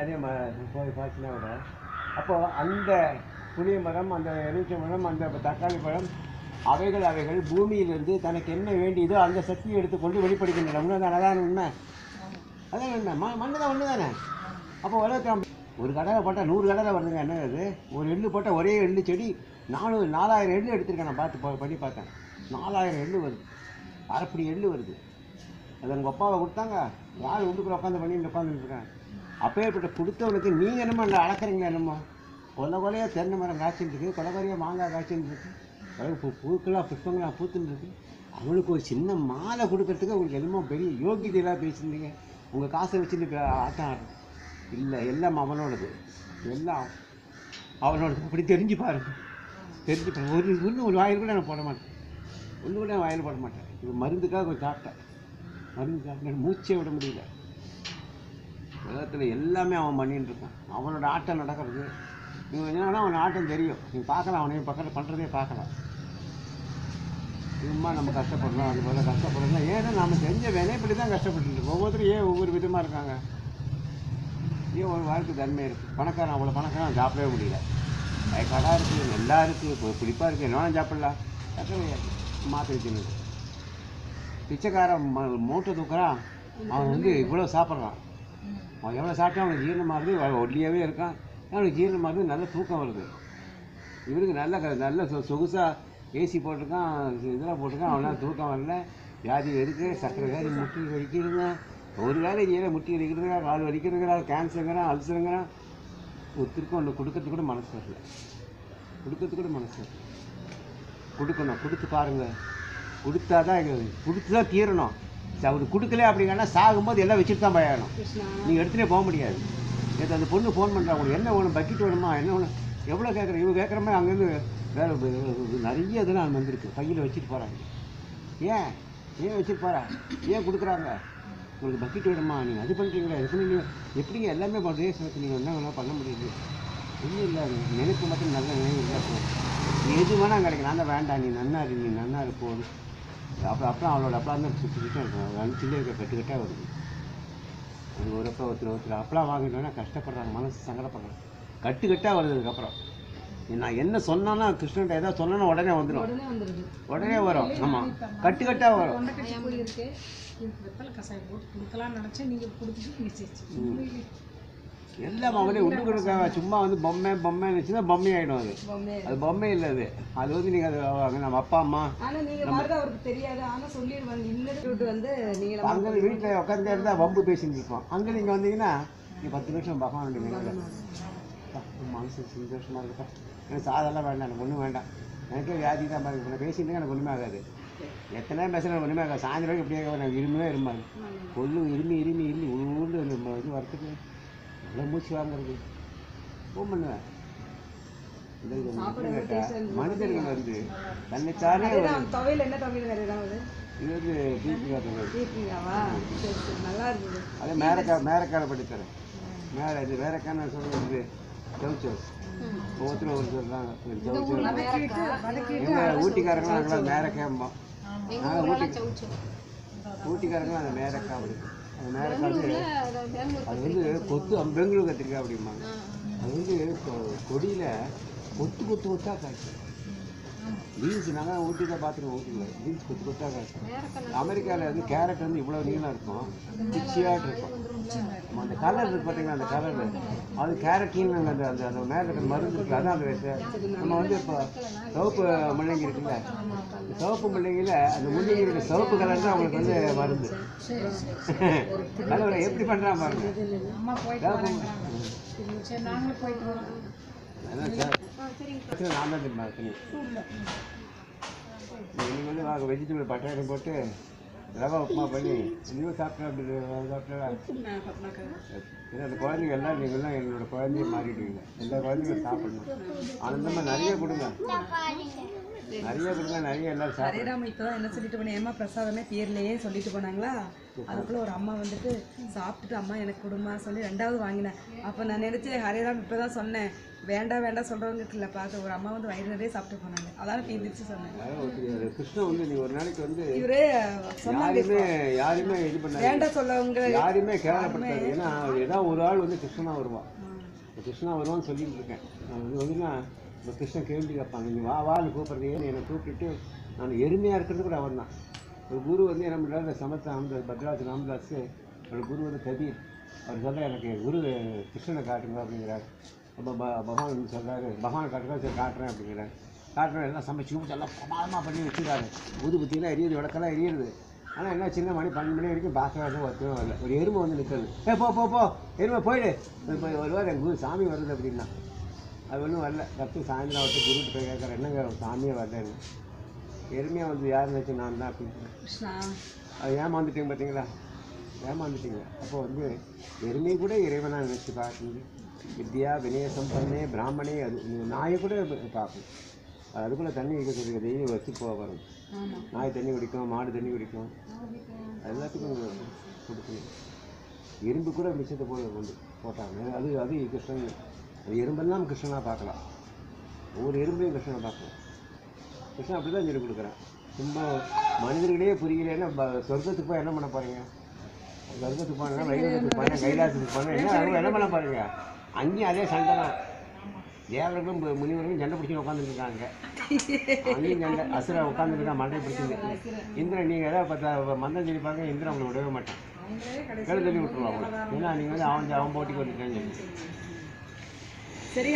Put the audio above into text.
அதே போய் பார்த்தீங்கன்னா கூட அப்போது அந்த புளிய மரம், அந்த எலுமிச்சை மரம், அந்த தக்காளி பழம் அவைகள் பூமியிலிருந்து தனக்கு என்ன வேண்டியதோ அந்த சக்தியை எடுத்துக்கொண்டு வெளிப்படுகின்றன. உண்மை அதான் உண்மை. அதான் உண்மை. மண்ணு தான் ஒன்று தானே. அப்போ உலகத்தில் ஒரு கடலை போட்டால் 100 கடலை வருதுங்க. என்ன அது? ஒரு எள்ளு போட்டால் ஒரே எள்ளு செடி 4000 எள்ளு எடுத்துருக்கேன். நான் பண்ணி பார்த்தேன். 4000 எள்ளு வருது. அரைப்படி எள்ளு வருது. அது உங்கள் அப்பாவை கொடுத்தாங்க. யார் உள்ளுக்குள்ள உட்காந்து பண்ணிட்டு உட்காந்துருக்காங்க. அப்பேற்பட்ட கொடுத்தவனுக்கு நீங்கள் என்னமோ அந்த அளக்குறீங்களா? என்னமோ கொலையாக தென்னை மரம் காய்ச்சின்னு இருக்குது, கொலையாக மாங்காய் காய்ச்சின்னு இருக்குது, பூக்களாக புஷ்பங்களாக பூத்துன்னு இருக்குது. அவனுக்கு ஒரு சின்ன மாலை கொடுக்கறதுக்கு அவங்களுக்கு என்னமோ பெரிய யோகியதையெல்லாம் பேசியிருந்தீங்க. உங்கள் காசை வச்சுட்டு ஆட்டம் ஆடுறோம் இல்லை. எல்லாம் அவனோடது, எல்லாம் அவனோடது. அப்படி தெரிஞ்சு பாருங்க. தெரிஞ்சு இன்னும் ஒரு வாயில் கூட நான் போட மாட்டேன். ஒன்று கூட நான் வாயில் போட மாட்டேன். இது மருந்துக்காக கொஞ்சம் சாப்பிட்டேன். மருந்து சாப்பிட்டேன், மூச்சே விட முடியல. உலகத்தில் எல்லாமே அவன் பண்ணின்னு இருக்கான். அவனோட ஆட்டம் நடக்கிறது. நீங்கள் என்னன்னா அவன் ஆட்டம் தெரியும். நீங்கள் பார்க்கலாம், அவனையும் பக்கத்தில் பண்ணுறதே பார்க்கலாம். சும்மா நம்ம கஷ்டப்படுறோம், அது போல் கஷ்டப்படுறோம். ஏன்னா நம்ம செஞ்ச வேலையை இப்படி தான் கஷ்டப்பட்டுருக்கு. ஒவ்வொருத்தரும் ஏன் ஒவ்வொரு விதமாக இருக்காங்க. ஏன் ஒரு வாழ்க்கை தன்மை இருக்குது. பணக்காரன் அவ்வளோ பணக்காரன் சாப்பிடவே முடியல. கடை இருக்குது, நல்லா இருக்குது, இப்போ பிடிப்பாக இருக்குது, என்ன சாப்பிடலாம். கஷ்டமே மாற்றி வச்சுன்னு. பிச்சைக்காரன் மூட்டை தூக்குறான். அவன் வந்து இவ்வளோ சாப்பிட்றான். அவன் எவ்வளோ சாப்பிட்டா அவனுக்கு ஜீரணமாகுது. ஒல்லியாகவே இருக்கான். அவனுக்கு ஜீரணமாகுது, நல்ல தூக்கம் வருது. இவனுக்கு நல்ல சொகுசாக ஏசி போட்டிருக்கான், இதெல்லாம் போட்டிருக்கான். அவனால் தூக்கம் வரல. வியாதி இருக்குது, சக்கரை வியாதி, முட்டி வலிக்கிறதுங்க. ஒரு வேலை செய்யலை, முட்டி வலிக்கிறதுங்க, கால் வலிக்கிறதுங்கிறா, கேன்சருங்கிறான், அல்சருங்கிறான். ஒருத்தருக்கும் ஒன்று கொடுக்கறதுக்கு கூட மனசு வரல. கொடுக்கறதுக்கு கூட மனசு வரல. கொடுக்கணும், கொடுத்து பாருங்கள். கொடுத்தா தான் கொடுத்து தான் தீரணும். அவர் கொடுக்கல அப்படிங்கன்னா சாகும்போது எல்லாம் வச்சுட்டு தான் பயணம். நீங்கள் எடுத்துகிட்டே போக முடியாது. நேற்று அந்த பொண்ணு ஃபோன் பண்ணுறா, உங்களுக்கு என்ன வேணும், பக்கெட் வேணுமா, என்ன வேணும், எவ்வளோ கேட்குறேன். இவங்க கேட்குற மாதிரி அங்கேருந்து வேறு நிறைய இதெல்லாம் வந்திருக்கு. கையில் வச்சுட்டு போகிறாங்க. ஏன் வச்சுட்டு போகிறா? ஏன் கொடுக்குறாங்க? உங்களுக்கு பக்கெட் வேணுமா, நீங்கள் அது பண்ணுறீங்களா, இது பண்ணீங்க, எப்படிங்க எல்லாமே பண்ணுறே சேர்த்து நீங்கள் என்ன வேணால் பண்ண முடியுது. ஒன்றும் இல்லை, நினைப்பு மட்டும் நல்ல நினைவு இல்லை. எது வேணால் கிடைக்கும். நான் தான் வேண்டாம், நீ நன்னா இருப்போம். அப்புறம் அவளோட அப்பலாம் தான் சுற்றிக்கிட்டே இருக்கும். அனுப்பிச்சுட்டே இருக்க கட்டுக்கட்டாக வருது. அது ஒருத்தர் அப்பலாம் வாங்கிட்டோன்னா கஷ்டப்படுறாங்க, மனசு சங்கடப்படுறாங்க. கட்டுக்கட்டாக வருது. அதுக்கப்புறம் நான் என்ன சொன்னான்னா, கிருஷ்ணன்ட்ட ஏதாவது சொன்னா உடனே வந்துடும். உடனே வரும். ஆமாம், கட்டுக்கட்டாக வரும். எல்லாம் அவனே உண்டு கொடுக்க. சும்மா வந்து பொம்மை வச்சுன்னா பொம்மை ஆகிடும். அது பொம்மை இல்லை. அது வந்து நீங்கள் அது நம்ம அப்பா அம்மா அங்கே வீட்டில் உட்காந்து இருந்தால் வம்பு பேசிட்டு இருப்போம். அங்கே நீங்கள் வந்தீங்கன்னா நீங்கள் 10 நிமிஷம் பகவானுடைய நினைவில் மனசு சந்தோஷமாக இருப்பா. எனக்கு சாதெல்லாம் வேண்டாம், எனக்கு ஒன்றும் வேண்டாம். எனக்கே வியாதி தான் பாருங்க. நான் பேசிட்டு எனக்கு ஒன்றுமே ஆகாது. எத்தனை பேசுகிறேன் ஒன்றுமே ஆகாது. சாயந்தரம் இப்படியே எனக்கு இருமே இருமாது. இருமி உள்ள இது வரத்துக்கு நல்லா மூச்சு வாங்கிறது ஃபோன் பண்ணுவேன். மனிதர்கள் வந்து தன்னைத்தானே இது வந்து அதே மேரக்காரை படித்தரேன். இது வேறக்கான சொல்கிறது சவுச்சோஸ். ஒவ்வொருத்தரும் ஒரு சொல்கிறாங்க. எங்கள் ஊட்டிக்காரங்களாம் நாங்களாம் மேரக்காம்போம். ஊட்டிக்காரங்களாம் அந்த மேரக்காய் பிடிக்கும். அந்த மேரக்காய் வந்து அது வந்து பெங்களூர் கத்திரிக்காய் அப்படிம்பாங்க. அது வந்து கொடியில் கொத்தாக காய்க்கும். பீன்ஸ் நாங்கள் ஊட்டியில் பார்த்துருவோம். ஊட்டியில் பீன்ஸ் கொத்தாக காய்க்கும். அமெரிக்காவில் வந்து கேரட் வந்து இவ்வளோ நீளம் இருக்கும், பிச்சியாட்டு இருக்கும். அந்த கலர் இருக்குது பார்த்தீங்கன்னா, அந்த கலர் அது கேரட்டின்னு அந்த அந்த அந்த மேலே இருக்கிற மருந்து இருக்குது. அதான் அந்த நம்ம வந்து இப்போ சிவப்பு முள்ளங்கி இருக்குல்ல, சிவப்பு முள்ளங்கியில் அந்த முள்ளங்கியோட சிவப்பு கலர் தான் அவங்களுக்கு வந்து மருந்து. அதில் எப்படி பண்ணுறான் பாருங்க. நான் தான் தெரியுமா நீங்கள் வந்து நாங்கள் வெஜிடபிள் பட்டாணி போட்டு ரவா உப்புமா பண்ணி நீங்களும் சாப்பிட்டா அப்படி சாப்பிட்டா. ஏன்னா அந்த குழந்தைங்க எல்லாம் நீங்கள்லாம் எங்களோட குழந்தைய மாறிடுவீங்க. எல்லா குழந்தைங்களும் சாப்பிடணும். ஆனந்தமாக நிறைய கொடுங்க. நிறைய கொடுங்க, நிறைய எல்லாரும் சாப்பிடுங்க. ஹரேராம இப்போதான் என்ன சொல்லிட்டு போனேன், ஏமா பிரசாதமே பேர்லயே சொல்லிட்டு போனாங்களா. அதுக்குள்ள ஒரு அம்மா வந்துட்டு சாப்பிட்டுட்டு அம்மா எனக்கு கொடுமா சொல்லி 2வது வாங்கினேன். அப்போ நான் நினைச்சேன் ஹரேராம் இப்போதான் சொன்னேன், வேண்டாம் வேண்டாம் சொல்றவங்க இல்லை பார்த்து ஒரு அம்மா வந்து வயிறு நிறைய சாப்பிட்டு போனாங்க. அதான் தீர்ந்துச்சு சொன்னேன். கிருஷ்ணன் வந்து நீ ஒரு நாளைக்கு வந்து இவரே சொன்னாங்க யாருமே இது பண்ண வேண்டாம் சொல்லவங்க யாருமே கேவலப்படுத்தாது. ஏன்னா ஏதாவது ஒரு ஆள் வந்து கிருஷ்ணனா வருவான், கிருஷ்ணா வருவான்னு சொல்லிட்டு இருக்கேன். நான் வந்துன்னா இப்போ கிருஷ்ணன் கேள்வி கேட்பாங்க, நீ வா வான்னு கூப்பிட்றதே என்னை கூப்பிட்டுட்டு நான் எருமையாக இருக்கிறது கூட அவர் தான். ஒரு குரு வந்து என்ன பண்ணுறாரு, சமத்த ராமதாஸ் பத்ராஜ் ராமதாஸ் ஒரு குரு வந்து கபீர், அவர் சொல்ல எனக்கு குரு கிருஷ்ணனை காட்டுங்க அப்படிங்கிறார். அப்போ பகவான் வந்து சொல்கிறாரு, பகவான் காட்டுறா சரி காட்டுறேன் அப்படிங்கிறார். காட்டுறேன் எல்லாம் சமைச்சு எல்லாம் பிரமாதமாக பண்ணி வச்சுருக்காரு. புது புத்தியெல்லாம் எரியுது, விளக்கெல்லாம் எரியுது. ஆனால் என்ன சின்ன மணி 12 மணி வரைக்கும் பார்க்கறது ஒருத்தரும் வரல. ஒரு எருமை வந்து நிற்கிறது, போ போ போ எருமை போயிடு போய் வருவார் எங்கள் குரு சாமி வருது அப்படின்னா. அது ஒன்றும் வரல. கற்று சாயந்தரம் விட்டு குருட்டு போய் கேட்குறேன், என்னங்க சாமியே வரலன்னு. எருமையாக வந்து யார் நினச்சி நான் தான் அப்படின்னு. அது ஏமாந்துட்டீங்க பார்த்தீங்களா, ஏமாந்துட்டீங்க. அப்போ வந்து எருமை கூட இறைவனாக நினச்சி பார்க்குங்க. வித்யா வினய சம்பன்னே பிராமணே, அது நாயை கூட பார்க்கணும். அதுக்குள்ளே தண்ணி வைக்க டெய்லி வச்சு வரும். நாய் தண்ணி குடிக்கும், மாடு தண்ணி குடிக்கும், எல்லாத்துக்கும் கொடுக்கணும். எறும்பு கூட மிச்சத்தை கொண்டு போட்டாங்க. அது அது கிருஷ்ணன். அது எறும்பெல்லாம் கிருஷ்ணனாக பார்க்கலாம், ஒவ்வொரு எறும்பையும் கிருஷ்ணனை பார்க்கலாம். கிருஷ்ணன் அப்படி தான் சொல்லி கொடுக்குறேன். ரொம்ப மனிதர்களே புரியலன்னா சொர்க்கத்துக்கு போய் என்ன பண்ண போகிறீங்க? சொர்க்கத்துக்கு போனால் வைகுண்டத்துக்கு போனால் கைலாசத்துக்கு போனால் என்ன பண்ண போகிறீங்க? அங்கேயும் அதே சண்டை தான். தேவர்களும் முனிவர்களும் சண்டை பிடிச்சி உட்காந்துருக்காங்க. அங்கேயும் சண்டை அசுர உட்காந்துருக்கா மண்டை பிடிச்சிங்க. இந்திரன் நீங்கள் ஏதாவது பார்த்தா மந்தம் சொல்லி பாருங்க, இந்திரன் அவங்களை விடவே மாட்டேன், கெடு தள்ளி விட்டுருவாங்க. ஏன்னா நீங்கள் வந்து அவன் போட்டிக்கு வந்துட்டேன்னு சொல்லி. சரி.